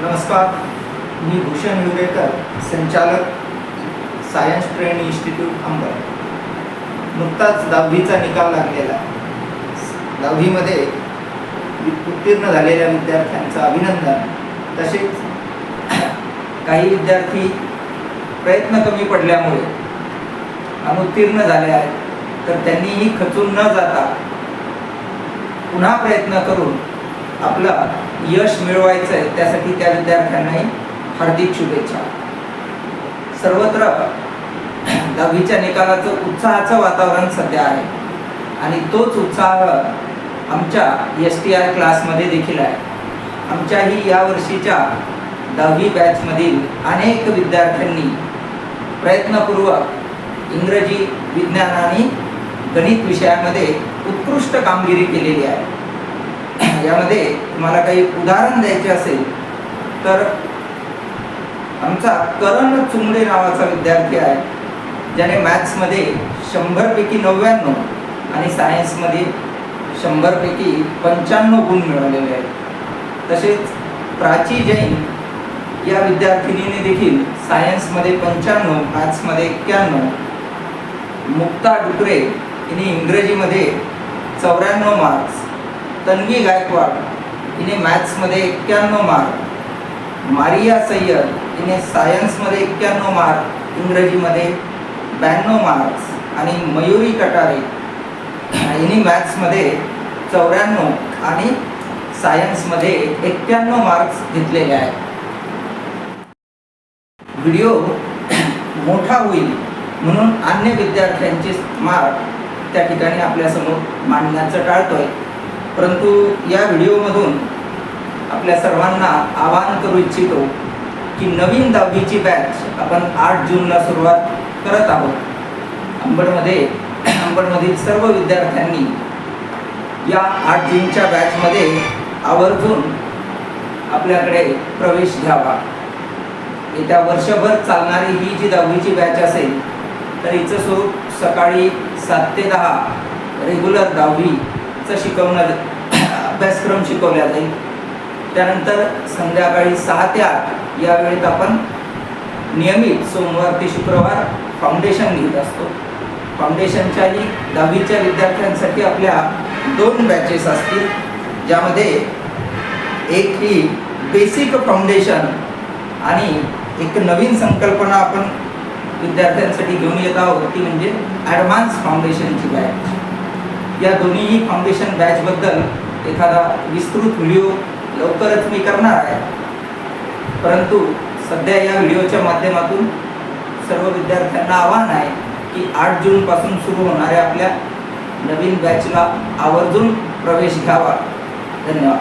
नमस्कार, मी भूषण हिवरेकर, संचालक science training institute Ambad. नुकताच 10वीचा निकाल लागलेला. 10वीमध्ये उत्तीर्ण झालेल्या विद्यार्थ्यांचं अभिनंदन. तसेच काही विद्यार्थी प्रयत्न कमी पडल्यामुळे अनुत्तीर्ण झाले आहेत, तर त्यांनीही खचून न जाता पुन्हा प्रयत्न करून आपलं यश मिळवायचं आहे. त्यासाठी त्या विद्यार्थ्यांनाही हार्दिक शुभेच्छा. सर्वत्र 10वीच्या निकालाचं उत्साहाचं वातावरण सध्या आहे आणि तोच उत्साह आमच्या STR क्लासमध्ये देखील आहे. आमच्याही यावर्षीच्या 10वी बॅचमधील अनेक विद्यार्थ्यांनी प्रयत्नपूर्वक इंग्रजी, विज्ञान आणि गणित विषयामध्ये उत्कृष्ट कामगिरी केलेली आहे. यामध्ये तुम्हाला काही उदाहरण द्यायचे असेल तर आमचा करण चुंबडे नावाचा विद्यार्थी आहे, ज्याने मॅथ्समध्ये 100 पैकी 99 आणि सायन्समध्ये 100 पैकी 95 गुण मिळवलेले आहेत. तसेच प्राची जैन या विद्यार्थिनीने देखील सायन्समध्ये 95, मॅथ्समध्ये 91, मुक्ता डुकरे हिने इंग्रजीमध्ये 94 मार्क्स, तन्वी गायकवाड हिने मॅथ्समध्ये 91 मार्क, मारिया सय्यद हिने सायन्समध्ये 91 मार्क, इंग्रजीमध्ये 92 मार्क्स आणि मयुरी कटारे हिने मॅथ्समध्ये 94 आणि सायन्समध्ये 91 मार्क्स घेतलेले आहेत. व्हिडिओ मोठा होईल म्हणून अन्य विद्यार्थ्यांचे मार्क त्या ठिकाणी आपल्यासमोर मांडण्याचं टाळतोय. परंतु या व्हिडिओमधून आपल्या सर्वांना आवाहन करू इच्छितो की नवीन 10वीची बॅच आपण 8 जूनला सुरुवात करत आहोत. अंबडमधील सर्व विद्यार्थ्यांनी या 8 जूनच्या बॅचमध्ये आवर्जून आपल्याकडे प्रवेश घ्यावा. येत्या वर्षभर चालणारी ही जी 10वीची बॅच असेल तर हिचं स्वरूप सकाळी 7 ते 10 रेग्युलर 10वीचं अभ्यासक्रम शिकवला जाईल. त्यानंतर संध्याकाळी 6 ते 8 या वेळेत आपण नियमित सोमवार ते शुक्रवार फाउंडेशन घेत असतो. फाउंडेशनच्याही 10वीच्या विद्यार्थ्यांसाठी आपल्या 2 बॅचेस असतील, ज्यामध्ये एक ही बेसिक फाउंडेशन आणि एक नवीन संकल्पना आपण विद्यार्थ्यांसाठी घेऊन येत आहोत, ती म्हणजे ॲडव्हान्स फाउंडेशनची बॅच. या दोन्हीही फाउंडेशन बॅचबद्दल एखादा विस्तृत व्हिडिओ लवकरच मी करणार आहे. परंतु सध्या या व्हिडिओच्या माध्यमातून सर्व विद्यार्थ्यांना आवाहन आहे की 8 जूनपासून सुरू होणाऱ्या आपल्या नवीन बॅचला आवर्जून प्रवेश घ्यावा. धन्यवाद.